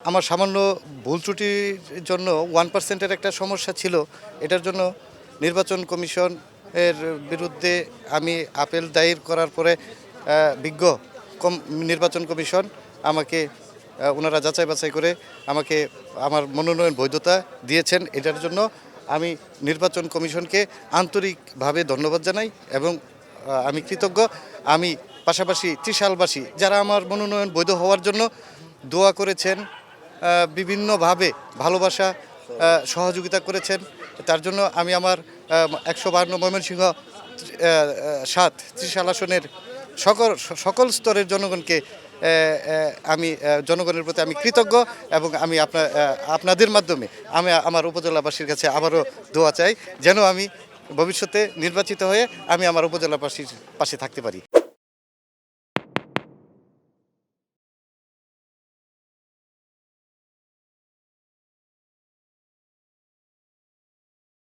আমার সামান্য ভুল ত্রুটির জন্য 1% একটা সমস্যা ছিল। এটার জন্য নির্বাচন কমিশন এর বিরুদ্ধে আমি আপিল দায়ের করার পরে বিজ্ঞ নির্বাচন কমিশন আমাকে ওনারা যাচাই বাছাই করে আমাকে আমার মনোনয়ন বৈধতা দিয়েছেন। এটার জন্য আমি নির্বাচন কমিশনকে আন্তরিকভাবে ধন্যবাদ জানাই এবং আমি কৃতজ্ঞ। আমি পাশাপাশি ত্রিশালবাসী যারা আমার মনোনয়ন বৈধ হওয়ার জন্য দোয়া করেছেন, বিভিন্নভাবে ভালোবাসা সহযোগিতা করেছেন, তার জন্য আমি আমার 152 ময়মনসিংহ 7 ত্রিশাল আসনের সকল স্তরের জনগণকে আমি জনগণের প্রতি আমি কৃতজ্ঞ এবং আমি আপনাদের মাধ্যমে আমি আমার উপজেলাবাসীর কাছে আবারও দোয়া চাই যেন আমি ভবিষ্যতে নির্বাচিত হয়ে আমি আমার উপজেলাবাসীর পাশে থাকতে পারি।